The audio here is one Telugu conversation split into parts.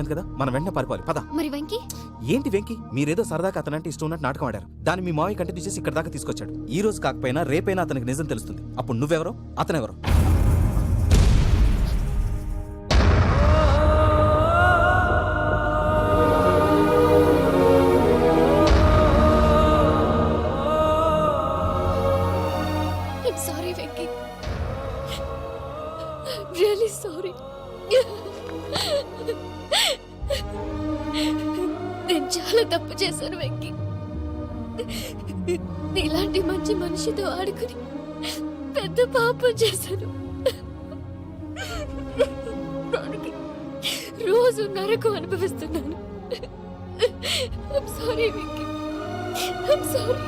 తెలియదు కదా, మనం వెంటనే పారిపోవాలి. పద. మరి వెంకీ? ఏంటి వెంకీ? మీరేదో సరదాగా అతనంటే ఇష్టం ఉన్నట్టు నాటకం ఆడారు. దాన్ని మీ మావయ్య కంటిన్యూ చేసి ఇక్కడ దాకా తీసుకొచ్చాడు. ఈ రోజు కాకపోయినా రేపైనా అతనికి నిజం తెలుస్తుంది. అప్పుడు నువ్వెవరో అతనెవరో. Sorry Venky, really sorry. నేను చాలా తప్పు చేశాను వెంకీ. నీలాంటి మంచి మనిషితో ఆడుకుని పెద్ద పాపం చేశాను. రోజు నరకం అనుభవిస్తున్నాను. Sorry Venky, sorry.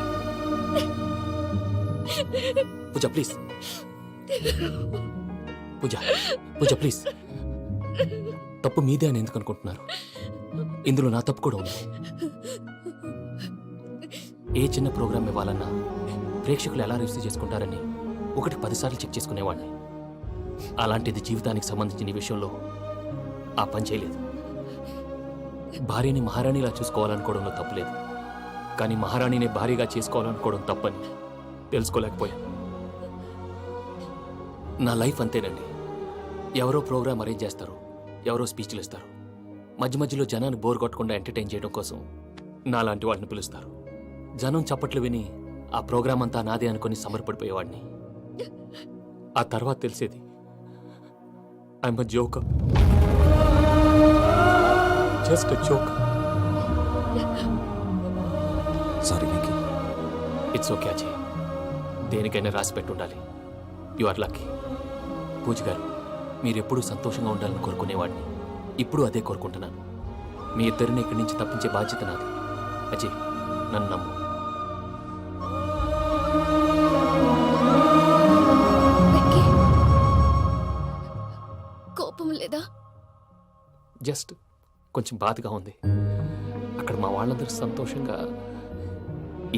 Pooja please, Pooja Pooja please. తప్పు మీదే అని ఎందుకు అనుకుంటున్నారు? ఇందులో నా తప్పు కూడా ఉంది. ఏ చిన్న ప్రోగ్రామ్ ఇవ్వాలన్నా ప్రేక్షకులు ఎలా రిసీవ్ చేసుకుంటారని 10 సార్లు చెక్ చేసుకునేవాడిని. అలాంటిది జీవితానికి సంబంధించిన ఈ విషయంలో ఆ పని చేయలేదు. భార్యని మహారాణిలా చూసుకోవాలనుకోవడంలో తప్పులేదు, కానీ మహారాణిని భార్యగా చేసుకోవాలనుకోవడం తప్పని తెలుసుకోలేకపోయాను. నా లైఫ్ అంతేనండి. ఎవరో ప్రోగ్రామ్ అరేంజ్ చేస్తారు, ఎవరో స్పీచ్లు ఇస్తారు. మధ్య మధ్యలో జనాన్ని బోర్ కొట్టకుండా ఎంటర్టైన్ చేయడం కోసం నాలాంటి వాడిని పిలుస్తారు. జనం చప్పట్లు విని ఆ ప్రోగ్రామ్ అంతా నాదే అనుకుని సమర్పడిపోయేవాడిని. ఆ తర్వాత తెలిసేది I'm a joker, just a joker. Sorry Venky. It's okay Ajay, దేనికైనా రాసి పెట్టుండాలి. You are lucky. పూజ గారు, మీరెప్పుడూ సంతోషంగా ఉండాలని కోరుకునేవాడిని. ఇప్పుడు అదే కోరుకుంటున్నాను. మీ ఇద్దరిని ఇక్కడి నుంచి తప్పించే బాధ్యత నాది. అజయ్, నన్ను నమ్ము. కోపం లేదా? జస్ట్ కొంచెం బాధగా ఉంది. అక్కడ మా వాళ్ళందరూ సంతోషంగా,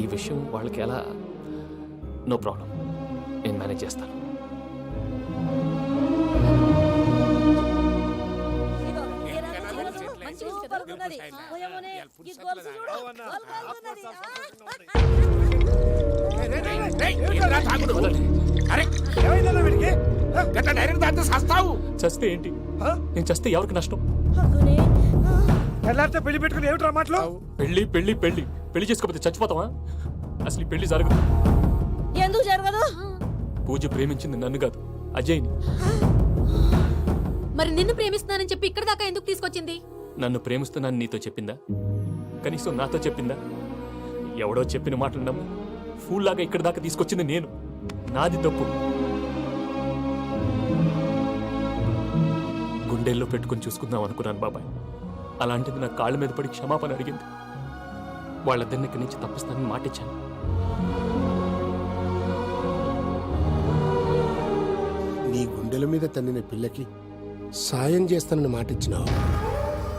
ఈ విషయం వాళ్ళకి ఎలా? నో ప్రాబ్లం, నేను మేనేజ్ చేస్తాను. చస్తే ఏంటి? నేను చస్తే ఎవరికి నష్టం? పెళ్లి పెట్టుకుని ఏమిట్రా మాటలు? పెళ్లి పెళ్లి పెళ్లి పెళ్లి చేసుకోకపోతే చచ్చిపోతావా? అసలు ఈ పెళ్లి జరగదు. ఎందుకు జరగదు? పూజ ప్రేమించింది నన్ను కాదు, అజయ్ని. మరి నిన్ను ప్రేమిస్తున్నానని చెప్పి ఇక్కడ దాకా ఎందుకు తీసుకొచ్చింది? నన్ను ప్రేమిస్తున్నాను నీతో చెప్పిందా? కనీసం నాతో చెప్పిందా? ఎవడో చెప్పిన మాటలు నమ్మి ఫూల్ లాగా ఇక్కడ దాకా తీసుకొచ్చింది నేను. నాది తప్పు. గుండెల్లో పెట్టుకుని చూసుకుందాం అనుకున్నాను బాబాయ్. అలాంటిది నా కాళ్ళ మీద పడి క్షమాపణ అడిగింది. వాళ్ళిద్దరిని ఇక్కడి నుంచి తప్పిస్తానని మాటిచ్చాను. నీ గుండెల మీద తన్నిన పిల్లకి సాయం చేస్తానని మాటిచ్చినావు.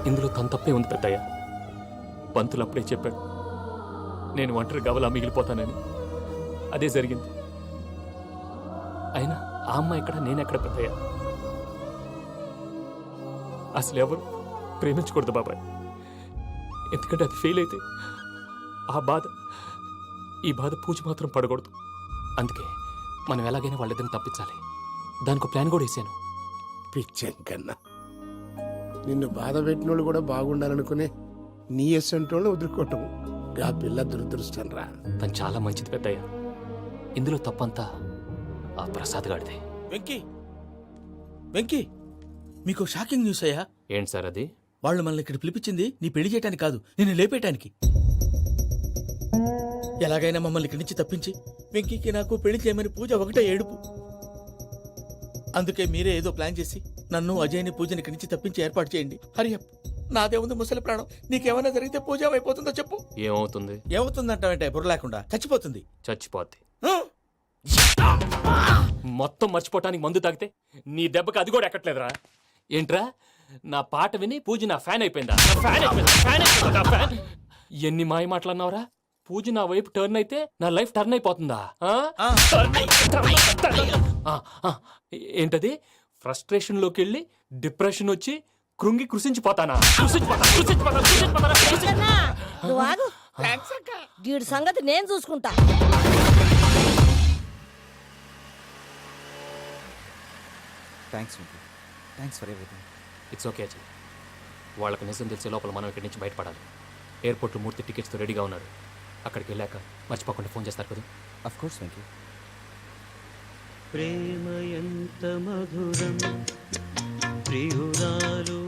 ఇందులో తన తప్పే ఉంది పెద్దయ్య. పంతులు అప్పుడే చెప్పాడు నేను ఒంటరి గవలా మిగిలిపోతానని. అదే జరిగింది. అయినా ఆ అమ్మాయి ఎక్కడ, నేనెక్కడ పెద్దయ్య? అసలు ఎవరు ప్రేమించకూడదు బాబాయ్. ఎందుకంటే అది ఫెయిల్ అయితే ఆ బాధ, ఈ బాధ పూజ మాత్రం పడకూడదు. అందుకే మనం ఎలాగైనా వాళ్ళిద్దరిని తప్పించాలి. దానికి ప్లాన్ కూడా వేసాను. పిచ్చంకన్నా, నిన్ను బాధ పెట్టినోళ్ళు కూడా బాగుండాలనుకునే నీ ఎస్సంటోళ్ళు వదులుకోవటం ఆ పిల్ల దురదృష్టం రా. తను చాలా మంచిది పెద్దయ్య. ఇందులో తప్పంతా ఆ ప్రసాద్ గాడిదే. వెంకీ, వెంకీ, మీకు షాకింగ్ న్యూస్ అయ్యా. ఏంటి సార్ అది? వాళ్ళు మనల్ని ఇక్కడ పిలిపించింది నీ పెళ్లి చేయటానికి కాదు, నిన్ను లేపేయటానికి. ఎలాగైనా మమ్మల్ని ఇక్కడి నుంచి తప్పించి వెంకీకి నాకు పెళ్లి చేయమని పూజ ఒకటే ఏడుపు. అందుకే మీరే ఏదో ప్లాన్ చేసి నన్ను అజయ్ని పూజని ఇక్కడి నుంచి తప్పించి ఏర్పాటు చేయండి. హరియప్. నాదే ఉంది ముసలి ప్రాణం. నీకేమైనా జరిగితే పూజ అయిపోతుందో చెప్పు. ఏమవుతుంది? ఏమవుతుందంటే బుర్ర లేకుండా చచ్చిపోతుంది. చచ్చిపోద్ది. మొత్తం మర్చిపోవటానికి మందు తాగితే నీ దెబ్బకి అది కూడా ఎక్కట్లేదురా. ఏంట్రా, నా పాట విని పూజ నా ఫ్యాన్ అయిపోయిందా? ఎన్ని మాయ మాటలన్నావురా? పూజ నా వైపు టర్న్ అయితే నా లైఫ్ టర్న్ అయిపోతుందా? ఏంటది? ఫ్రస్ట్రేషన్ లోకి వెళ్ళి డిప్రెషన్ వచ్చి కృంగి కృషించిపోతానా? కృషించిపోతానా? వెంకన్న, నువ్వు ఆగు. వీడి సంగతి నేను చూసుకుంటా. Thanks Venky, thanks for everything. It's okay Ajay. వాళ్ళకి నిజం తెలిసే లోపల మనం ఇక్కడి నుంచి బయటపడాలి. ఎయిర్పోర్ట్లో మూర్తి టికెట్స్తో రెడీగా ఉన్నాడు. అక్కడికి వెళ్ళాక మర్చిపోకుండా ఫోన్ చేస్తారు కదా. Of course Venky. ప్రేమ ఎంత మధురం ప్రియురాలు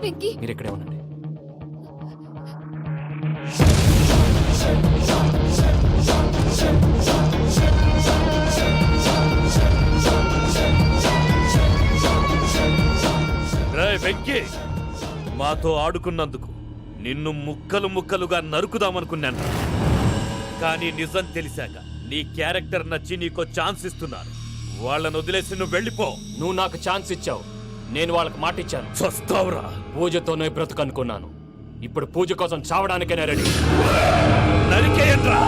వెంకీ, మీరు ఇక్కడే ఉండండి. రేయ్ వెంకీ, మాతో ఆడుకున్నందుకు నిన్ను ముక్కలు ముక్కలుగా నరుకుదామనుకున్నాను. కానీ నిజం తెలిసాక నీ క్యారెక్టర్ నచ్చి నీకో ఛాన్స్ ఇస్తున్నాను. వాళ్ళను వదిలేసి నువ్వు వెళ్ళిపో. నువ్వు నాకు ఛాన్స్ ఇచ్చావు, నేను వాళ్ళకి మాట ఇచ్చాను. చస్తావురా. పూజతోనే బ్రతుకనుకున్నాను. ఇప్పుడు పూజ కోసం చావడానికైనా రెడీ. నరికేయండ్రా.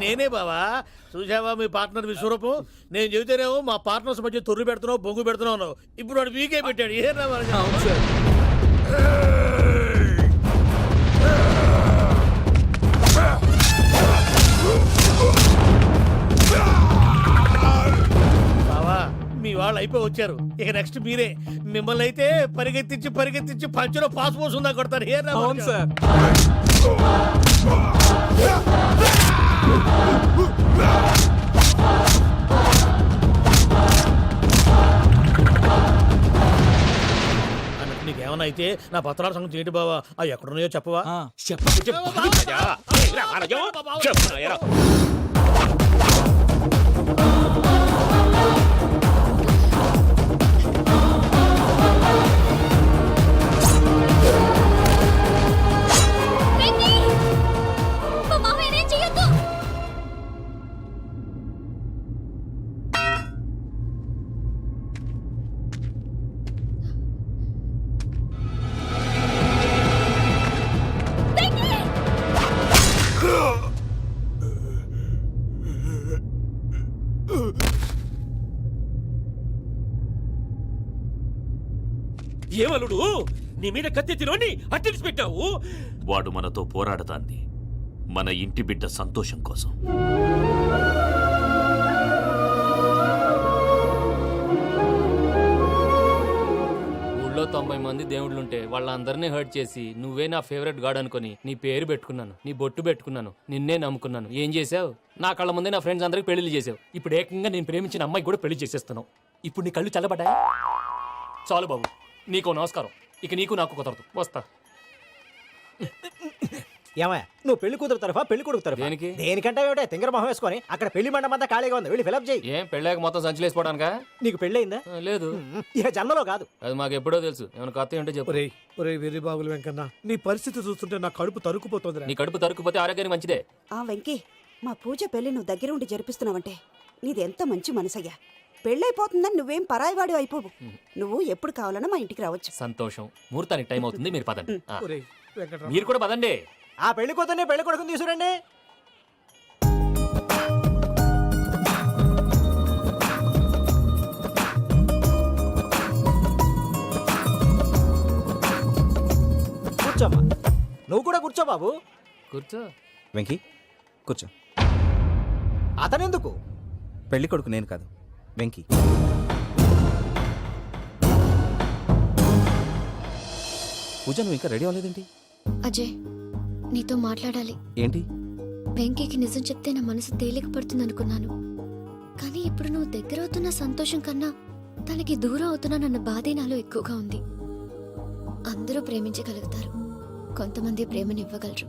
నేనే బావా. చూసావా మీ పార్ట్నర్ విశ్వరూపం? నేను చెబితేనేమో మా పార్ట్నర్స్ మధ్య తొర్రు పెడుతున్నావు, బొంగు పెడుతున్నావు. ఇప్పుడు వాడు వీకే పెట్టాడు. ఏ బావా, మీ వాళ్ళు అయిపోయి వచ్చారు. ఇక నెక్స్ట్ మీరే. మిమ్మల్ని అయితే పరిగెత్తించి పరిగెత్తించి పంచులో పాస్ పోసుందా కొడతారు. ఏ సార్. అన్నట్టు నీకేమన్నా అయితే నా పత్రాల సంగతి ఏంటి బావా? అవి ఎక్కడున్నాయో చెప్పవా? వెంకీ! మా మామయ్యనేం చెయ్యొద్దు. ఏమలుడు, నీ మీద కత్తెత్తిలోని అట్టెలిసి పెట్టావు. వాడు మనతో పోరాడతాంది మన ఇంటి బిడ్డ సంతోషం కోసం. ఊళ్ళో 90 మంది దేవుళ్ళుంటే వాళ్ళందరినీ హర్ట్ చేసి నువ్వే నా ఫేవరెట్ గాడ్ అనుకుని నీ పేరు పెట్టుకున్నాను, నీ బొట్టు పెట్టుకున్నాను, నిన్నే నమ్ముకున్నాను. ఏం చేసావు? నా కళ్ళ ముందే నా ఫ్రెండ్స్ అందరికి పెళ్లి చేసావు. ఇప్పుడు ఏకంగా నేను ప్రేమించిన అమ్మాయి కూడా పెళ్లి చేసేస్తున్నావు. ఇప్పుడు నీ కళ్ళు చల్లబడ్డాయి. చాలు బాబు, నీకో నమస్కారం. ఇక నీకు నాకు కుదరదు. వస్తా. ఏమయ్య నువ్వు పెళ్లి కూతురు తరఫా పెళ్లి కొడుకు తరఫా దేనికి? దేనికంటే ఏమిటో తింగర మొహం వేసుకొని అక్కడ పెళ్లి మండపం అంతా ఖాళీగా ఉంది వెళ్ళి ఫిలప్ చేయి ఏం పెళ్ళాక మొత్తం సంచలేసిపోవడానికా? నీకు పెళ్ళయిందా లేదు, ఇక జన్మలో కాదు. అది మాకు ఎప్పుడో తెలుసు. ఏమైనా కొత్త ఉంటే చెప్పు. ఒరేయ్ ఒరేయ్ వెర్రి బాబులు వెంకన్న నీ పరిస్థితి చూస్తుంటే నా కడుపు తరుక్కుపోతుందిరా. నీ కడుపు తరుక్కుపోతే ఆరోగ్యానికి మంచిదే. ఆ వెంకీ, మా పూజ పెళ్లి నువ్వు దగ్గర ఉండి జరిపిస్తున్నావంటే నీదెంత మంచి మనసయ్యా. పెళ్ళైపోతుందని నువ్వేం పరాయివాడి అయిపోవు. నువ్వు ఎప్పుడు కావాలన్నా మా ఇంటికి రావచ్చు. సంతోషం. ముహూర్తానికి టైం అవుతుంది, మీరు పదండి. ఆ, ఒరేయ్ వెంకట్రావు, మీరు కూడా పదండి. ఆ పెళ్లి కూతుర్ని పెళ్లి కొడుకుని తీసుకురండి. కూర్చోమ్మా, నువ్వు కూడా కూర్చో బాబు. కూర్చో. వెంకీ కూర్చో. అతనెందుకు? పెళ్లి కొడుకు నేను కాదు, వెంకీ. పూజ నువ్వు ఇంకా రెడీ అవ్వలేదేంటి? అజయ్, నీతో మాట్లాడాలి. ఏంటి? వెంకీకి నిజం చెప్తే నా మనసు తేలిక పడుతుంది అనుకున్నాను. కానీ ఇప్పుడు నువ్వు దగ్గర అవుతున్న సంతోషం కన్నా తనకి దూరం అవుతున్నానన్న బాధే నాలో ఎక్కువగా ఉంది. అందరూ ప్రేమించగలుగుతారు, కొంతమంది ప్రేమనివ్వగలరు.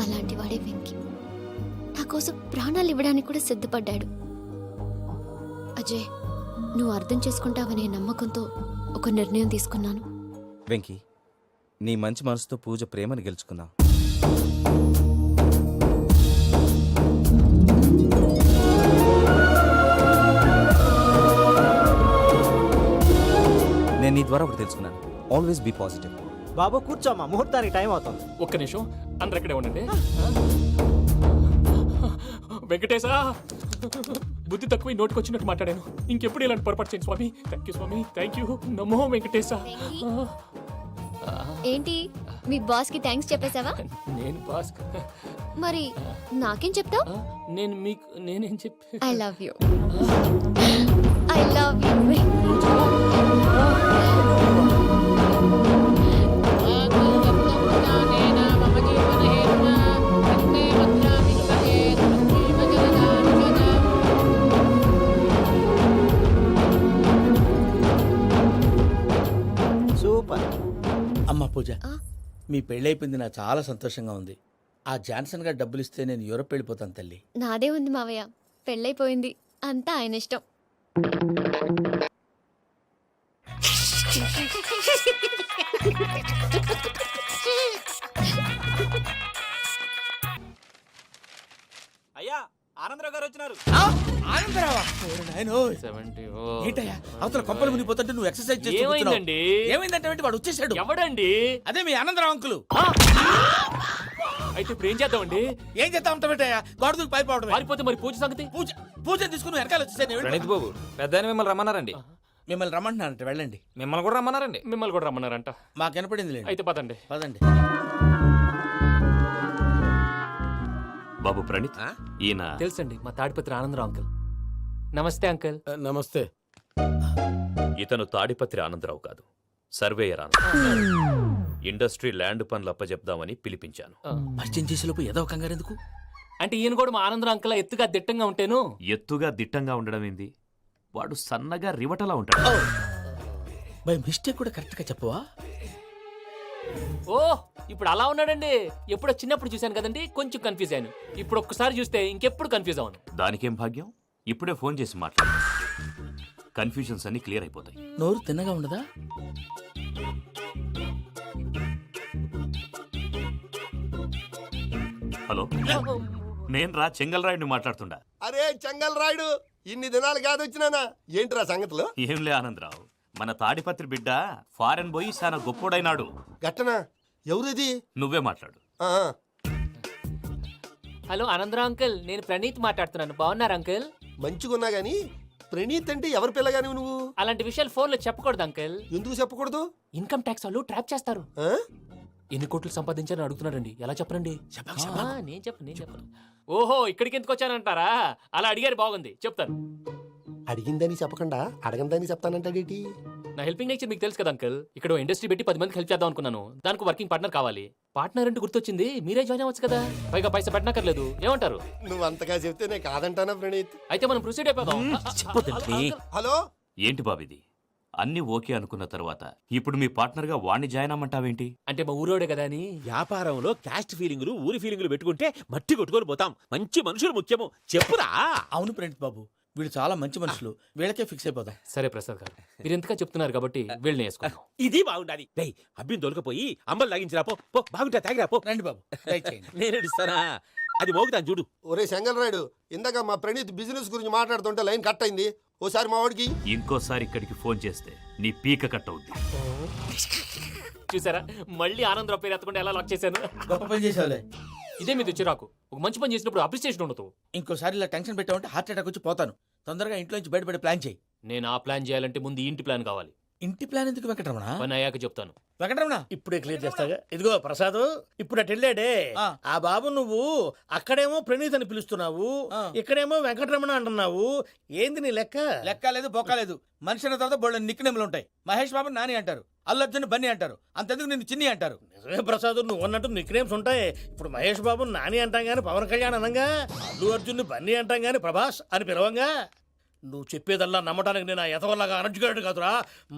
అలాంటి వాడే వెంకీ. నా కోసం ప్రాణాలు ఇవ్వడానికి కూడా సిద్ధపడ్డాడు. అజయ్, నువ్వు అర్థం చేసుకుంటావనే నమ్మకంతో ఒక నిర్ణయం తీసుకున్నాను. వెంకీ, నీ మంచి మనసుతో పూజ ప్రేమని గెలుచుకున్నావు. నేను నీ ద్వారా ఒకటి తెలుసుకున్నాను. Always be positive. బాబు కూర్చోమ్మా, ముహూర్తానికి టైం అవుతుంది. ఒక్క నిమిషం, అందరు ఎక్కడే ఉండండి. వెంకటేశా, బుద్ధి తక్కువ నోటికి వచ్చినట్టు మాట్లాడాను. ఇంకెప్పుడు ఇలాంటి పొరపాటు చేయండి స్వామి. థ్యాంక్ యూ స్వామి, థ్యాంక్ యూ. నమో వెంకటేశా. ఏంటి, మీ బాస్ కి థ్యాంక్స్ చెప్పేశావా? నేను బాస్. మరి నాకేం చెప్తావు? నేను మీకు నేనేం చెప్పి I love you. I love you. Super. అమ్మ పూజ, ఆ? మీ పెళ్ళైపోయింది, నాకు చాలా సంతోషంగా ఉంది. ఆ జాన్సన్ గారు డబ్బులు ఇస్తే నేను యూరోప్ వెళ్ళిపోతాను తల్లి. నాదే ఉంది మావయ్య, పెళ్ళైపోయింది, అంతా ఆయన ఇష్టం. అయ్యా, ఆనందరావు గారు వచ్చినారు. ఆనందరావా? ఓరి నాయనోయ్. 70. ఏంటయ్యా, అవతల కొంపలు మునిగిపోతుంటే నువ్వు ఎక్సర్సైజ్ చేస్తూ కూర్చున్నావు. ఏమైందండి? ఏమైందంటే వాడు వచ్చేసాడు. ఎవడండి? అదే మీ ఆనందరావు అంకులు. అయితే ఇప్పుడు ఏం చేద్దామండి? ఏం చేస్తా ఉంటావేటయ్యా, గోడ దూకి పైపోవడమే. పారిపోతే మరి పూజ సంగతి? పూజ తీసుకుని వెనకాల వచ్చేసాను. ప్రణీత్ బాబు, పెద్ద మిమ్మల్ని రమ్మన్నారండి. మిమ్మల్ని రమ్మంటున్నారంట, వెళ్ళండి. మిమ్మల్ని కూడా రమ్మన్నారండి. మిమ్మల్ని కూడా రమ్మన్నారంట. మాకు వినపడింది లేండి. అయితే పదండి. పదండి. బాబు ప్రణీత్, ఈయన తెలుసండి, మా తాడిపత్రి ఆనందరావు అంకుల్. నమస్తే అంకుల్. నమస్తే. ఇతను తాడిపత్రి ఆనందరావు కాదు, సర్వేయర్ ఆనందరావు. ఇండస్ట్రీ ల్యాండ్ పనులు అప్పచెప్దామని పిలిపించాను. పరిచయం చేసేలోపు ఏదో కంగారు ఎందుకు? అంటే ఈయన కూడా మా ఆనందరావు అంకుల్ ఎత్తుగా దిట్టంగా ఉంటేను. ఎత్తుగా దిట్టంగా ఉండడం ఏంది, వాడు సన్నగా రివటలా ఉంటాడు. బై మిస్టేక్ కూడా కరెక్ట్ గా చెప్పవా? ఓ, ఇప్పుడు అలా ఉన్నాడండి. ఎప్పుడో చిన్నప్పుడు చూశాను కదండి, కొంచెం కన్ఫ్యూజ్ అయ్యాను. ఇప్పుడు ఒక్కసారి చూస్తే ఇంకెప్పుడు కన్ఫ్యూజ్ అవ్వను. దానికేం భాగ్యం, ఇప్పుడే ఫోన్ చేసి మాట్లాడు. కన్ఫ్యూజన్స్ అన్ని క్లియర్ అయిపోతాయి. నోరు తిన్నగా ఉండదా? హలో, నేను రా చెంగల్రాయుడిని మాట్లాడుతుండా. అరే చెంగల్ రాయుడు, ఇన్ని దినాలు కాదు వచ్చినానా? ఏంట్రా సంగతులు? ఏంలే ఆనందరావు, మన తాడిపత్రి బిడ్డ ఫారెన్ పోయి చాలా గొప్పోడైనాడు. గట్టనా? ఎవరిది? నువ్వే మాట్లాడు. హలో ఆనందరావు అంకుల్, నేను ప్రణీత్ మాట్లాడుతున్నాను. బాగున్నారు అంకుల్? మంచిగున్నా గాని ప్రణీత్ అంటే ఎవరి పిల్లగాని నువ్వు? అలాంటి విషయాలు ఫోన్లో చెప్పకూడదు అంకుల్. ఎందుకు చెప్పకూడదు? ఇన్కమ్ ట్యాక్స్ వాళ్ళు ట్రాప్ చేస్తారు. ఆ? ఎన్ని కోట్లు సంపాదించారని అడుగుతున్నారండి. ఎలా చెప్పరండి? నేను చెప్పను. ఓహో, ఇక్కడికి ఎందుకు వచ్చానంటారా? అలా అడిగారు, బాగుంది, చెప్తాను. అడిగిందని చెప్పకుండా అడగందని చెప్తానంటాడేటి? నా హెల్పింగ్ నేచర్ మీకు తెలుసు కదా అంకుల్. ఇక్కడ ఇండస్ట్రీ పెట్టి 10 మందికి హెల్ప్ చేద్దాం అనుకున్నాను. దానికి వర్కింగ్ పార్ట్నర్ కావాలి. పార్ట్నర్ అంటే గుర్తొచ్చింది, మీరే జాయిన్ అవ్వచ్చు కదా. పైగా పైసా పెట్టనక్కర్లేదు. ఏమంటారు? నువ్వు అంతగా చెప్తేనే కాదంటానా ప్రణీత్? అయితే మనం ప్రొసీడ్ అయిపోదాం. చెప్పదండి. హలో, ఏంటి బాబిది, అన్ని ఓకే అనుకున్న తర్వాత ఇప్పుడు మీ పార్ట్నర్ గా వాణ్ణి జాయిన్ అమ్మంటావేంటి? అంటే మా ఊరోడే కదా అని. వ్యాపారంలో క్యాస్ట్ ఫీలింగులు ఊరి ఫీలింగులు పెట్టుకుంటే మట్టి కొట్టుకొని పోతాం. మంచి మనుషులు ముఖ్యము. చెప్పురా. అవును ప్రణీత్ బాబు, వీళ్ళు చాలా మంచి మనుషులు, వీళ్ళకే ఫిక్స్ అయిపోదాం. సరే ప్రసాద్ గారు, మీరు ఎంతగా చెప్తున్నారు కాబట్టి వీళ్ళని వేసుకున్నాం. ఇది బాగుండాలి. డేయ్ అబ్బిని దొలకపోయి అమ్మలు లాగించిరా పో. పో బాగుంటా తాగిరా పో. రండి బాబు, దయచేయండి. నేను ఇస్తానా? అది మోగుతాను చూడు. ఒరే చెంగల్ రాయుడు, ఇందాక మా ప్రణీత్ బిజినెస్ గురించి మాట్లాడుతుంటే లైన్ కట్ అయింది. ఓసారి మా వాడికి ఇంకోసారి ఇక్కడికి ఫోన్ చేస్తే నీ పీక కట్ అవుద్ది. చూసారా, మళ్ళీ ఆనందరావు పేరు ఎత్తకుండా ఎలా లాక్ చేశాను. గొప్ప పని చేసావులే. ఇదే మీద చిరాకు. ఒక మంచి పని చేసినప్పుడు అప్రిసియేషన్ ఉండదు. ఇంకోసారి ఇలా టెన్షన్ పెట్టామంటే హార్ట్ అటాక్ వచ్చి పోతాను. తొందరగా ఇంట్లో నుంచి బయటపడే ప్లాన్ చేయి. నేను ఆ ప్లాన్ చేయాలంటే ముందు ఈ ఇంటి ప్లాన్ కావాలి. ఇంటి ప్లాన్ ఎందుకు వెంకటరమణ? పని అయ్యాక చెప్తాను. వెంకటరమణ ఇప్పుడే క్లియర్ చేస్తాగా. ఇదిగో ప్రసాద్, ఇప్పుడు అటు వెళ్ళాడే ఆ. ఆ బాబు, నువ్వు అక్కడేమో ప్రణీత్ అని పిలుస్తున్నావు, ఆ. ఇక్కడేమో వెంకటరమణ అంటున్నావు. ఏంది నీ లెక్క? లెక్క లేదు, బొక్క లేదు. మనిషి అన్న తర్వాత బోళ్ళ నిక్నెములు ఉంటాయి. మహేష్ బాబు నాని అంటారు, అల్లు అర్జున్ బన్నీ అంటారు, అంతెందుకు నిన్ను చిన్ని అంటారు. నిజమే ప్రసాద్, నువ్వు అన్నట్టు నిక్నేమ్స్ ఉంటాయి. ఇప్పుడు మహేష్ బాబు నాని అంటాం గాని పవన్ కళ్యాణ్ అనంగా, అల్లు అర్జున్ బన్నీ అంటాం గాని ప్రభాస్ అని పిలవంగా. నువ్వు చెప్పేదల్లా నమ్మటానికి నేను ఎతవల్లాగా అనర్జుకేటెడ్ కాదురా.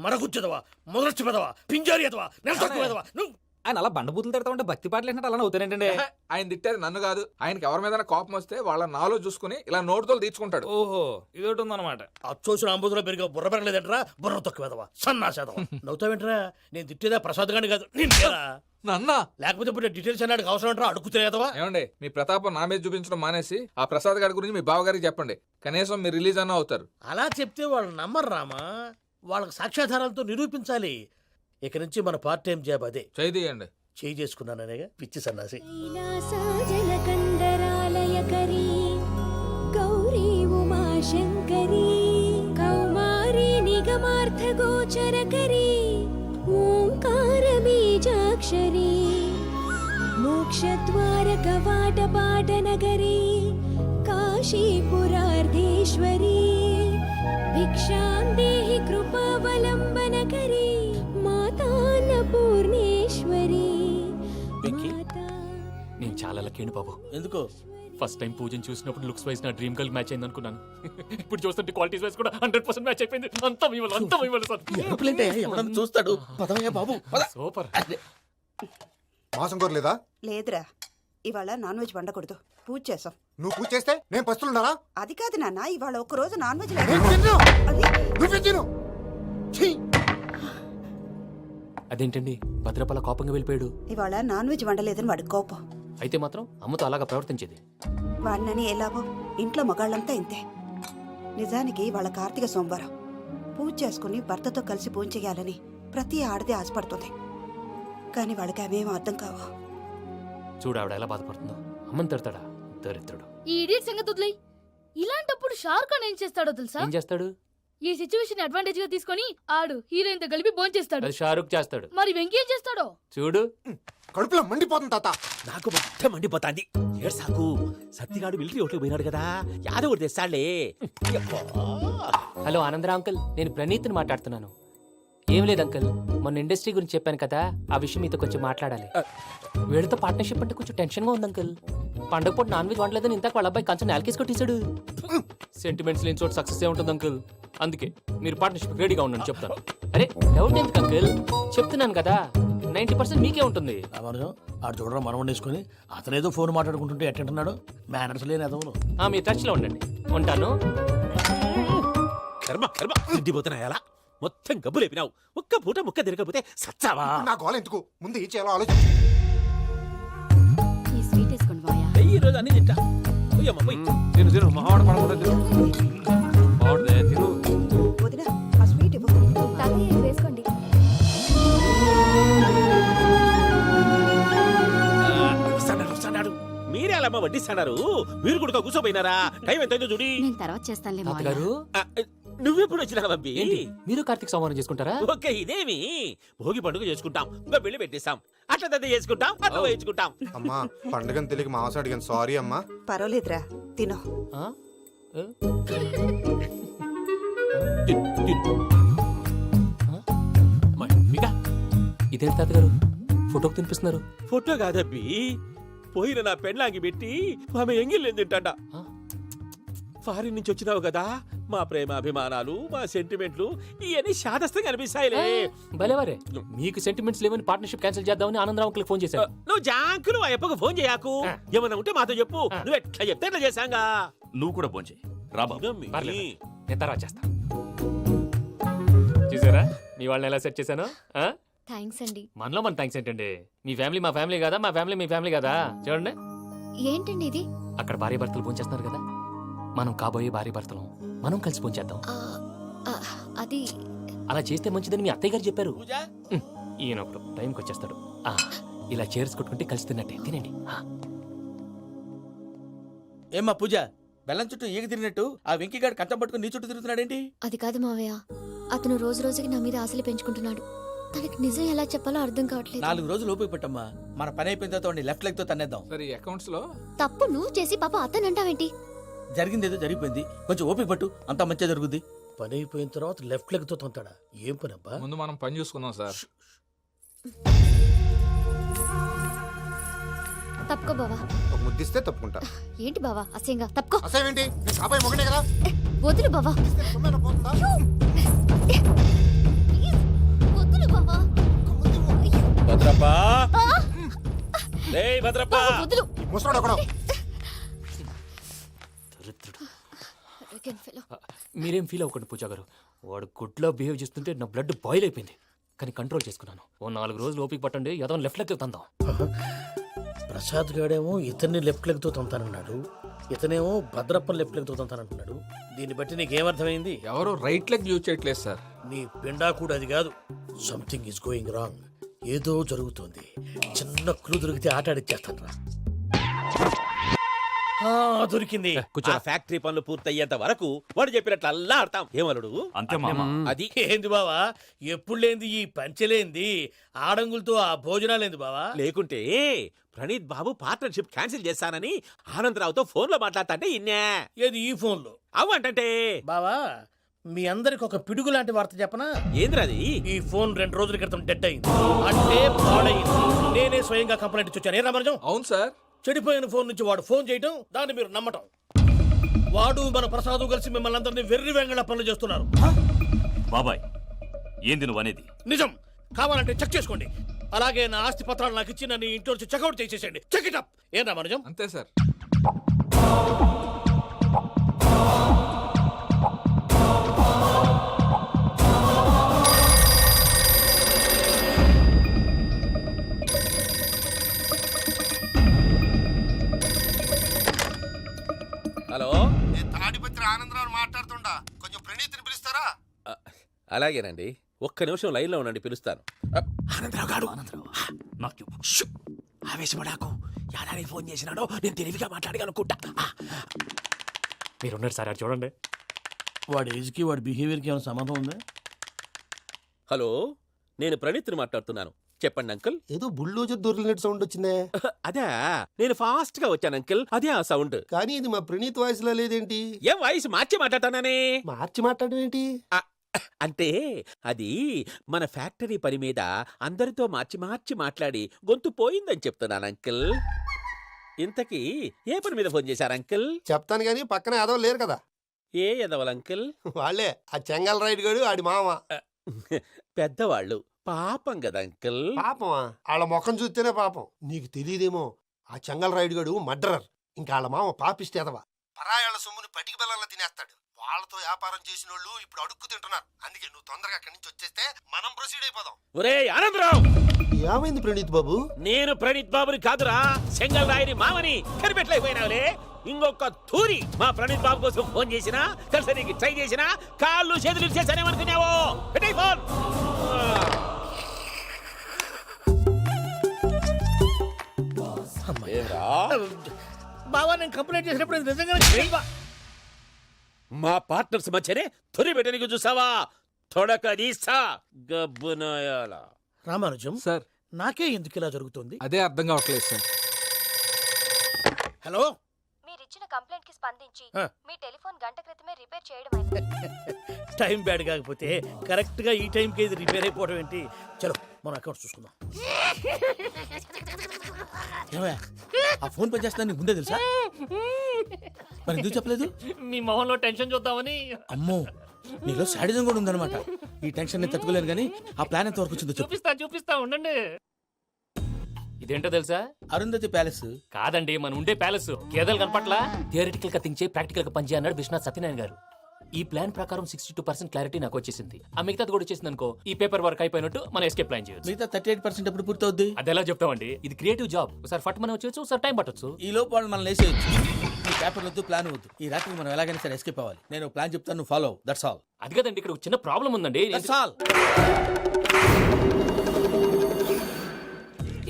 మరగుచ్చదవా, మొదలచ్చి పెదవా, పింజారి ఎదవా, నెలసొక్కుదవా నువ్వు. ఆయన అలా బండబూతులు తిడతా ఉంటే భక్తి పాటలు ఏంటంటే అలా అవుతానంటే. ఆయన తిట్టేది నన్ను కాదు, ఆయనకి ఎవరి మీద కోపం వస్తే వాళ్ళ నాలో చూసుకుని ఇలా నోటుతో తీర్చుకుంటాడు. ఓహో, ఇదొకటి ఉందన్నమాట. అచ్చోసిన అంబుధులో పెరిగే బుర్ర పెరగలేదంటరా, బుర్ర తొక్కువేదవా, సన్నాసేదవా. నవ్వుతావేంట్రా? నేను తిట్టేదా ప్రసాద్ గాని కాదు నిన్నేరా. నన్న లేకపోతే ఇప్పుడు డీటెయిల్స్ అన్నాడు అవసరం అంటారా? అడుగుతులేదవా. ఏమండి, మీ ప్రతాపం నా మీద చూపించడం మానేసి ఆ ప్రసాద్ గారి గురించి మీ బావగారికి చెప్పండి. కనీసం మీరు రిలీజ్ అన్న అవుతారు. అలా చెప్తే వాళ్ళు నమ్మరు రామా. వాళ్ళకి సాక్ష్యాధారాలతో నిరూపించాలి. ఇక నుంచి మన పార్ట్ టైం జాబ్ అదే. చేయండి. చేయి చేసుకున్నాననేగా పిచ్చి సన్నాసి. కైలాసాజలకండరాలయకరీ గౌరీ ఉమాశంకరీ కౌమారీ నిగమార్థగోచరకరీ ఓంకారబీజాక్షరీ మోక్షద్వారకవాటపాటనగరీ కాశీపురార్ధేశ్వరీ భిక్షాం దేహి కృపావలంబనకరీ మాతాన్నపూర్ణేశ్వరీ. నేను చాలా లక్కీని బాబు. ఎందుకో? ఫస్ట్ టైం పూజను చూసినప్పుడు లుక్స్ వైజ్ నా డ్రీమ్ గర్ల్ మ్యాచ్ అయింది అనుకున్నాను. ఇప్పుడు చూస్తుంటే క్వాలిటీస్ వైజ్ కూడా 100% మ్యాచ్ అయిపోయింది. అంతా మీ వల్ల, అంతా మీ వల్ల సార్. ఎవడన్నా చూస్తాడు. పదవయ్యా బాబు, పద. సూపర్. మాసం కోరలేదా? లేదురా, ఇవాళ నాన్ వెజ్ వండకూడదు. పూజ చేసాం. నువ్వు పూజ చేస్తే నేను పస్తులున్నారా? అది కాదు నాన్న, ఇవాళ ఒక్క రోజు నాన్ వెజ్ అదేంటండి భద్రపల కోపంగా వెళ్ళిపోయాడు? ఇవాళ నాన్ వెజ్ వండలేదని వాడి కోపం. అయితే మాత్రం అమ్మతో అలాగా ప్రవర్తించేది. వాడినని ఎలాగో ఇంట్లో మగాళ్ళంతా ఇంతే. నిజానికి వాళ్ళ కార్తీక సోమవారం పూజ చేసుకుని భర్తతో కలిసి పూజ చేయాలని ప్రతి ఆడది ఆశపడుతుంది. కానీ వాడికి అవేమో అర్థం కావు. చూడు ఆవిడ ఎలా బాధపడుతుందో. అమ్మని తిడతాడా దరిద్రుడు. ఈ ఇడియట్ సంగతి వదిలేయ్. ఇలాంటప్పుడు షారుఖ్ ఖాన్ ఏం చేస్తాడో తెలుసా? ఏం చేస్తాడు? ఈ సిచ్యువేషన్ అడ్వాంటేజ్ గా తీసుకొని ఆడు హీరోయిన్ తో కలిపి బోన్ చేస్తాడు. అది షారుఖ్ చేస్తాడు. మరి వెంకీ ఏం చేస్తాడో చూడు. కడుపులో మండిపోతుంది తాత. నాకు మొత్తం మండిపోతాంది. ఏడ్సాకు. సత్తిగాడు మిలిటరీ ఒకటి పోయినాడు కదా, యాదవ్ ఒకటి తెస్తాడులే. హలో ఆనందరా అంకుల్, నేను ప్రణీత్ని మాట్లాడుతున్నాను. ఏం లేదు అంకుల్, మొన్న ఇండస్ట్రీ గురించి చెప్పాను కదా, ఆ విషయం మీతో కొంచెం మాట్లాడాలి. వీళ్ళతో పార్ట్నర్షిప్ అంటే కొంచెం టెన్షన్ గా ఉంది అంకుల్. పండగ పూట నాన్ వెజ్ వండలేదని ఇంతకు వాళ్ళ అబ్బాయి కంచెం నేలకేసి కొట్టేశాడు. సెంటిమెంట్స్ లేని చోట సక్సెస్ ఏ ఉంటుంది అంకుల్. అందుకే మీరు పార్ట్నర్షిప్ రెడీగా ఉండండి చెప్తాను. అరే డౌట్ ఎందుకు అంకుల్, చెప్తున్నాను కదా 90% మీకే ఉంటుంది. రామానుజం ఆడు చూడడం మనం వండేసుకొని అతనేదో ఫోన్ మాట్లాడుకుంటుంటే ఎట్టంటున్నాడు. మేనర్స్ లేని అదవులు. మీ టచ్ లో ఉండండి. ఉంటాను. కర్మ కర్మ తిండిపోతున్నా ఎలా మొత్తం గబ్బు లేపినావు. ఒక్క పూట ముక్క తిరగకపోతే సచ్చావా? నా గోల ఎందుకు, ముందు ఏం చేయాలో ఆలోచించు. ఈ స్వీట్ వేసుకోండి బాయా. ఈ రోజు అన్ని తింటా. పోయమ్మ, పోయ్. తిను తిను, మహావాడ పడకుండా తిను. బాగుంటుంది, తిను. వదినా, ఆ స్వీట్ ఇవ్వు. వేసుకోండి. వస్తాడు. మీరే అలా వడ్డిస్తాడారు. మీరు కూడా కూర్చోపోయినారా? టైం ఎంతైందో చూడి. నేను తర్వాత చేస్తానులే తాతగారు. నువ్వెప్పుడు వచ్చినా బంబి? ఏంటి మీరు కార్తీక సంహారం చేసుకుంటారా? ఓకే, ఇదేమి భోగి పండుగ చేసుకుంటాం, పెళ్లి పెట్టేస్తాం, అట్లా దద్ద చేసుకుంటాం, అట్లా వేయించుకుంటాం. అమ్మా పండుగని తెలియక మాంసం అడిగాను, సారీ అమ్మా. పర్వాలేదురా, తినో. ఇదేంటి తాతగారు ఫోటోకి తినిపిస్తున్నారు? ఫోటో కాదబ్బి, పోయిన నా పెళ్ళాంగి పెట్టి ఆమె ఎంగిల్లేం తింటాడ. ఫారిన్ నుంచి వచ్చినావు కదా, మా ప్రేమ అభిమానాలు మా సెంటిమెంట్లు ఇవన్నీ శాదస్తంగా అనిపిస్తాయిలే. భలేవారే, మీకు సెంటిమెంట్స్ లేవని పార్ట్నర్షిప్ క్యాన్సిల్ చేద్దామని ఆనందరావు అంకుల్ ఫోన్ చేశారు. నువ్వు జాంకులు ఆ అప్పకు ఫోన్ చేయకు. ఏమన్నా ఉంటే మాతో చెప్పు. నువ్వు ఎట్లా చెప్తే ఎట్లా చేశాంగా. నువ్వు కూడా ఫోన్ చేయి రా బాబు. పర్లేదు, నేను తర్వాత చేస్తా. చూసారా మీ వాళ్ళని ఎలా సెట్ చేశాను? థ్యాంక్స్ అండి. మనలో మన థ్యాంక్స్ ఏంటండి? మీ ఫ్యామిలీ మా ఫ్యామిలీ కదా, మా ఫ్యామిలీ మీ ఫ్యామిలీ కదా. చూడండి, ఏంటండి ఇది? అక్కడ భార్య భర్తలు పోంచేస్తున్నారు కదా, మనం కాబోయే భార్య భర్తలు మనం కలిసి పోంచేద్దాం. అది అలా చేస్తే మంచిదని మీ అత్తయ్య గారు చెప్పారు. పూజ ఈయన ఒకడు టైంకి వచ్చేస్తాడు. ఇలా చేర్స్ కొట్టుకుంటే కలిసి తిన్నట్టే. తినండి. ఏమ్మా పూజ, బెల్లం చుట్టూ ఈగ తిరిగినట్టు ఆ వెంకీగాడు కంటం పట్టుకుని నీ చుట్టూ తిరుగుతున్నాడేంటి? అది కాదు మావయ్య, అతను రోజు రోజుకి నా మీద ఆశలు పెంచుకుంటున్నాడు. తనకి నిజం ఎలా చెప్పాలో అర్థం కావట్లేదు. 4 రోజులు ఓపిక పట్టమ్మా, మన పని అయిపోయిన తర్వాత లెఫ్ట్ లెగ్ తో తన్నేద్దాం. సరే, అకౌంట్స్ లో తప్పు నువ్వు చేసి పాప అతను అంటావేంటి? జరిగింది ఏదో జరిగిపోయింది, కొంచెం ఓపిక పట్టు, అంతా మంచిగా జరుగుద్ది. పని అయిపోయిన తర్వాత లెఫ్ట్ లెగ్ తో తొంతాడా? ఏం పని అబ్బా? ముందు మనం పని చూసుకుందాం సార్. తప్పుకో బావా. ముద్దిస్తే తప్పుకుంటా. ఏంటి బావా అసహ్యంగా? తప్పుకో. అసేమేంటి? కాబోయే మొగనే కదా. వదులు బావా. వదులు బావా. భద్రప్ప, భద్రప్ప, వదులు. ముసరాడు ఒకడు. మీరేం ఫీల్ అవ్వకండి పూజా గారు. వాడు గుడ్లో బిహేవ్ చేస్తుంటే నా బ్లడ్ బాయిల్ అయిపోయింది, కానీ కంట్రోల్ చేసుకున్నాను. ఓ 4 రోజులు ఓపిక పట్టండి, ఏదో లెఫ్ట్ లెగ్ తందాం. ప్రసాద్ గాడేమో ఇతన్ని లెఫ్ట్ లెగ్ తో తొంతానన్నాడు, ఇతనేమో భద్రప్పని లెఫ్ట్ లెగ్ తో తొంతానంటున్నాడు. దీన్ని బట్టి నీకేమర్థమైంది? ఎవరు రైట్ లెగ్ యూజ్ చేయట్లేదు సార్. నీ పిండా కూడా అది కాదు. Something is going wrong. ఏదో జరుగుతోంది. చిన్న క్లూ దొరికితే ఆట ఆడిచ్చేస్తాను రా. దొరికింది. ఆ ఫ్యాక్టరీ పనులు పూర్తయ్యేంత వరకు వాడు చెప్పినట్లు అల్లా ఆడతాం. ఏమలుడు? అంతే మామ. అది ఏంది బావా, ఎప్పుడు లేంది ఈ పంచలేంది, ఆడంగులతో ఆ భోజనాలేంది బావా? లేకుంటే ప్రణీత్ బాబు పార్ట్నర్షిప్ క్యాన్సిల్ చేస్తానని ఆనందరావుతో ఫోన్ లో మాట్లాడతాంటే ఇన్నే. ఏది ఈ ఫోన్లో? అవ్వంటే బావా, మీ అందరికి ఒక పిడుగు లాంటి వార్త చెప్పనా? ఏంద్రది? ఈ ఫోన్ 2 రోజుల క్రితం డెడ్ అయింది, అంటే పాడైంది. నేనే స్వయంగా కంప్లైంట్ ఇచ్చాను. ఏ రామరాజం? అవును సార్. చెడిపోయిన ఫోన్ నుంచి వాడు ఫోన్ చేయటం, దాన్ని మీరు నమ్మటం. వాడు మన ప్రసాదు కలిసి మిమ్మల్ని అందరినీ వెర్రి వెంగళ పనులు చేస్తున్నారు. బాబాయ్, ఏంది నువ్వు అనేది? నిజం. కావాలంటే చెక్ చేసుకోండి. అలాగే నా ఆస్తి పత్రాలు నాకు ఇచ్చి నన్ను ఇంట్లో నుంచి చెక్అౌట్ చేసేసండి. Check it up. ఏం రామరాజం? అంతే సార్. హలో, నేను తాడిపత్రి ఆనందరావు మాట్లాడుతుండా. కొంచెం ప్రణీతిని పిలుస్తారా? అలాగేనండి. ఒక్క నిమిషం లైన్ లో ఉండండి, పిలుస్తాను. ఆనందరావు గాడు. నాకు చెప్పు. ఆవేశపడాకు. యాదానికి ఫోన్ చేసినాడో నేను తెలివిగా మాట్లాడగలనుకుంటా. మీరున్నారు సార్, అది చూడండి. వాడి ఏజ్కి వాడి బిహేవియర్కి ఏమైనా సంబంధం ఉందా? హలో, నేను ప్రణీత్ని మాట్లాడుతున్నాను. చెప్పండి అంకుల్. ఏదో బుల్డోజర్ దొరికినట్టు సౌండ్ వచ్చిందే. అదే, నేను ఫాస్ట్ గా వచ్చాను అంకుల్. అదే ఆ సౌండ్. కానీ ఇది మా ప్రణీత్ వాయిస్ లో లేదేంటి? ఏం వాయిస్ మార్చి మాట్లాడతానని? మార్చి మాట్లాడడం ఏంటి? అంటే అది మన ఫ్యాక్టరీ పని మీద అందరితో మార్చి మార్చి మాట్లాడి గొంతు పోయిందని చెప్తున్నాను అంకుల్. ఇంతకీ ఏ పని మీద ఫోన్ చేశారు అంకుల్? చెప్తాను గానీ పక్కన ఏదో లేరు కదా. ఏ ఎదవలు అంకుల్? వాళ్ళే ఆ చెంగల్ రైడ్ గడు ఆడి మామ. పెద్దవాళ్ళు, పాపం కదా అంకుల్. పాపమా? వాళ్ళ ముఖం చూస్తేనే పాపం. నీకు తెలియదేమో, ఆ చెంగల్ రైడ్ గడు మర్డరర్. ఇంకా వాళ్ళ మామ పాపిస్తేదవా. పరాయాళ్ళ సొమ్ముని పటికి బెల్లంలో తినేస్తాడు. వాళ్ళతో వ్యాపారం చేసిన వాళ్ళు ఇప్పుడు అడుక్కు తింటున్నారు. అందుకే నువ్వు తొందరగా అక్కడి నుంచి వచ్చేస్తే మనం ప్రొసీడ్ అయిపోదాం. ఒరే ఆనందరావు! ఏమైంది ప్రణీత్ బాబు? నేను ప్రణీత్ బాబుని కాదురా, సెంగల్ రాయని మామని. కనిపెట్టలేకపోయినావులే. ఇంకొక తూరి మా ప్రణీత్ బాబు కోసం ఫోన్ చేసినా, కలిసి నీకు ట్రై చేసినా, కాళ్ళు చేతులు చేశానేమనుకున్నావో. పెట్టేయ్ ఫోన్. బావా, నేను కంప్లైంట్ చేసినప్పుడు ఇది నిజంగా మా పార్ట్నర్స్ మధ్యనే తొలి పెట్టడానికి చూసావా? తొడక తీస్తా గబ్బునాయాల. రామానుజం సార్, నాకే ఎందుకు ఇలా జరుగుతుంది? అదే అర్థం కావట్లేదు సార్. హలో, మీరిచ్చిన కంప్లైంట్ కి స్పందించి మీ టెలిఫోన్ గంట క్రితమే రిపేర్ చేయడం. టైం బ్యాడ్ కాకపోతే కరెక్ట్ గా ఈ టైంకి ఇది రిపేర్ అయిపోవడం ఏంటి? చలో మన అకౌంట్స్ చూసుకుందాం. ఏమయ్యా, ఆ ఫోన్ పనిచేస్తున్నా నీకు ముందే తెలుసా? మరి ఎందుకు చెప్పలేదు? మీ మొహంలో టెన్షన్ చూద్దామని. అమ్మో, నీలో శాడిజం కూడా ఉందన్నమాట. ఈ టెన్షన్ నేను తట్టుకోలేను కానీ ఆ ప్లాన్ ఎంత వరకు వచ్చిందో చెప్పు. చూపిస్తా ఉండండి. ఇదేంటో తెలుసా? అరుంధతి ప్యాలెస్. కాదండి, మన ఉండే ప్యాలెస్. గేదెలు కనపట్లా? థియరిటికల్ గా థింక్ చేయి, ప్రాక్టికల్ గా పనిచేయ అన్నాడు విశ్వనాథ్ సత్యనారాయణ గారు. ఈ ప్లాన్ ప్రకారం 62% క్లారిటీ నాకు వచ్చేసింది. ఆ మిగతాది కూడా వచ్చేసింది అనుకో, ఈ పేపర్ వర్క్ అయిపోయినట్టు మనం ఎస్కేప్ ప్లాన్ చేయొచ్చు. మిగతా 38% ఎప్పుడు పూర్తవుద్ది? అది ఎలా చెప్తామండి? ఇది క్రియేటివ్ జాబ్. ఒకసారి ఫట్ మనం వచ్చేయచ్చు, ఒకసారి టైం పట్టొచ్చు. ఈ లోపు వాళ్ళు మనం లేసేయచ్చు. ఈ పేపర్ వద్దు, ప్లాన్ వద్దు. ఈ రాత్రికి మనం ఎలాగైనా సరే ఎస్కేప్ అవ్వాలి. నేను ప్లాన్ చెప్తాను, నువ్వు ఫాలో. That's all. అది కదండి, ఇక్కడ ఒక చిన్న ప్రాబ్లం ఉందండి. That's all.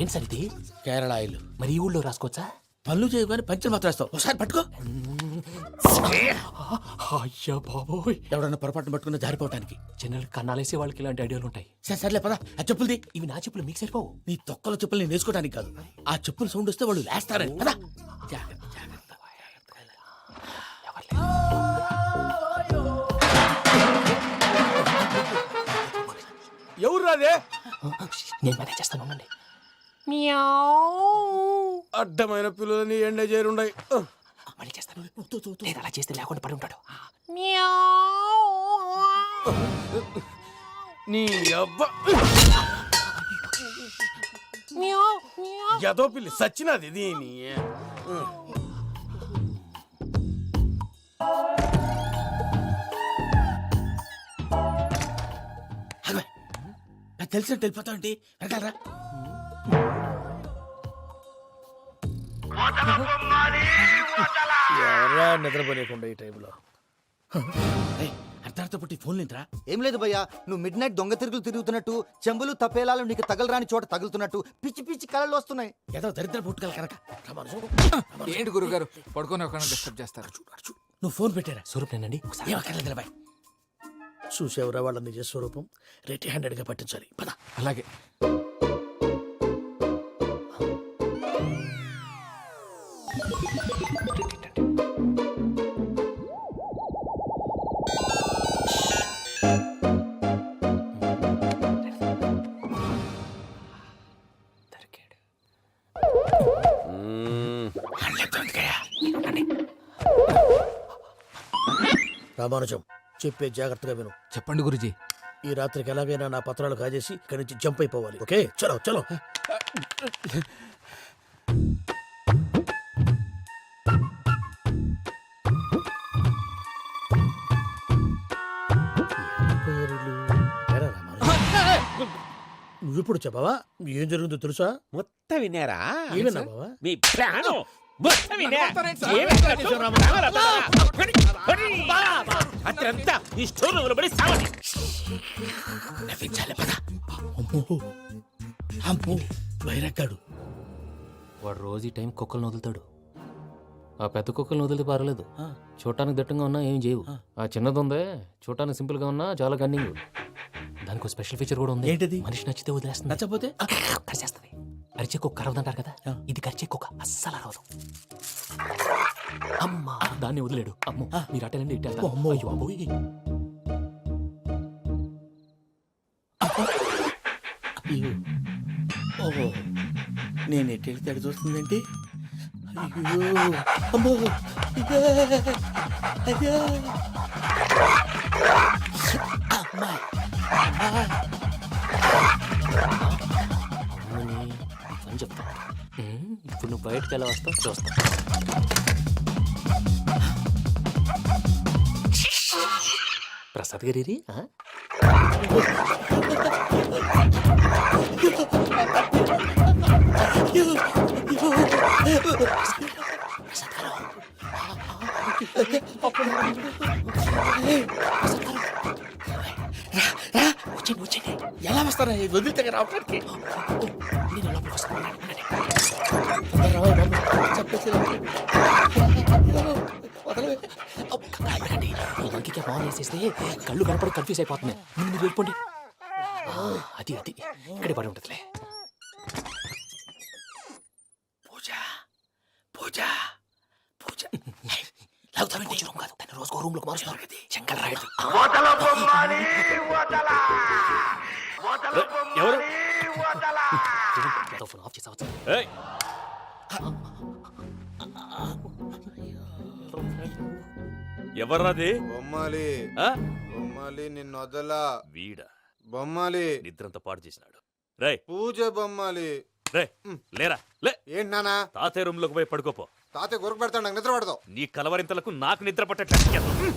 ఏం సార్ ఇది? కేరళ ఆయిల్. మరి ఈ ఊళ్ళో రాసుకోవచ్చా? పనులు చేయగానే పంచర్ మాత్రం వేస్తావు. ఒకసారి పట్టుకో. అయ్యా బాబోయ్, ఎవడన్నా పొరపాటున పట్టుకున్న జారిపోవటానికి. జనరల్ కన్నాలేసే వాళ్ళకి ఇలాంటి ఐడియాలు ఉంటాయి. సర్లే పదా, ఆ చెప్పులది. ఇవి నా చెప్పులు, మీకు సరిపోవు. నీ తొక్కల చెప్పులు నేను వేసుకోవడానికి కాదు, ఆ చెప్పులు సౌండ్ వస్తే వాళ్ళు లేస్తారని. పదా, జాగ్రత్త జాగ్రత్త. ఎవరు రాదే? నేను మేనేజ్ చేస్తాను, ఉండండి. అడ్డమైన పిల్లలని ఎండ చేరుండయి. మళ్ళీ చేస్తాను. లేదు, అలా చేస్తే లేకుండా పడి ఉంటాడు. నీ అబ్బా ఎదో పిల్లి సచ్చినది దీని. నాకు తెలిసినట్టు వెళ్ళిపోతావు ఏంటి? వెనకాలరా. ఎవరా నిద్రపోలేకుండా ఈ టైంలో? అర్ధార్థ పుట్టి ఫోన్ లేంట్రా. ఏం లేదు భయ్యా, నువ్వు మిడ్ నైట్ దొంగ తిరుగులు తిరుగుతున్నట్టు, చెంబులు తపేలాలు నీకు తగలరాని చోట తగులుతున్నట్టు పిచ్చి పిచ్చి కళలు వస్తున్నాయి. ఏదో దరిద్ర పుట్టుకల కనుక. ఏంటి గురుగారు పడుకొని ఒక డిస్టర్బ్ చేస్తారు? నువ్వు ఫోన్ పెట్టారా? స్వరూప్ నేనండి. ఏమక్కర్లేదు బాయ్. చూసేవరా వాళ్ళ నిజ స్వరూపం. రెట్టి హ్యాండెడ్ గా పట్టించాలి. పద. అలాగే. రామానుజం, చెప్పే జాగ్రత్తగా విను. చెప్పండి గురుజీ. ఈ రాత్రికి ఎలాగైనా నా పత్రాలు కాజేసి ఇక్కడి నుంచి జంప్ అయిపోవాలి. ఓకే, చలో చలో. నువ్విప్పుడు చెప్పవా? ఏం జరుగుతుందో తెలుసా? మొత్తం విన్నారా? ఏమన్నా బావా? మీ ప్రాణం మొత్తం విన్నా. అత్రంతా ఈ స్టోర్ రూమ్ లో పడి సావండి. నవ్వించాలి. పద. అమ్మో అమ్మో, వైరగ్గాడు. వాడు రోజు ఈ టైం కుక్కలను వదులుతాడు. ఆ పెద్ద కుక్కలను వదిలితే పర్లేదు, చూడటానికి దట్టంగా ఉన్నా ఏం చేయవు. ఆ చిన్నది ఉందే, చూడటానికి సింపుల్ గా ఉన్నా చాలా గన్నింగ్. దానికి స్పెషల్ ఫీచర్ కూడా ఉంది. ఏంటిది? మనిషి నచ్చితే వదిలేస్తుంది, నచ్చపోతే కరిచేస్తుంది. అరిచే కుక్క అరవదంటారు కదా, ఇది కరిచే కుక్క అస్సలు అరవదు. అమ్మా, దాన్ని వదిలేడు. అమ్మో, మీరు అటెండి ఇట్టే. అమ్మో. అయ్యో అబ్బోయ్. ఓహో, నేను ఎటు వెళ్తే అటు చూస్తుందేంటి? అయ్యో అమ్మో, అయ్యో అమ్మా. అని చెప్తా. ఇప్పుడు నువ్వు బయటకు ఎలా వస్తావు చూస్తా. ప్రసాద్ గారి ఎలా వస్తారా? వదిలితే రావడానికి చెప్పేసి ఇంకే ఫోన్ వేసేస్తే కళ్ళు కనపడి కన్ఫ్యూజ్ అయిపోతున్నాయి. మీరు వెళ్ళిపోండి. అది అది ఇక్కడే పడి ఉంటుందిలే. పూజ పూజ పూజ. రూమ్ కాదు, తన రోజుకో రూమ్ లోకి మారుస్తున్నారు కదా. శంకర్ రాయుడు. ఎవరు? ఫోన్ ఆఫ్ చేసావచ్చు. ఏయ్, ఎవర్రాది? బొమ్మాలి ఆ? బొమ్మాలి నిన్ను వదలా. వీడా బొమ్మాలి నిద్రంతా పాడు చేసినాడు. రేయ్ పూజ బొమ్మాలి. రే లేరా లే. ఏంటి నానా? తాతయ్య రూమ్ లోకి పోయి పడుకోపో. తాతయ్య గురకు పెడతాడు, నాకు నిద్ర పడతావు. నీ కలవరింతలకు నాకు నిద్ర పట్టట్లేదు.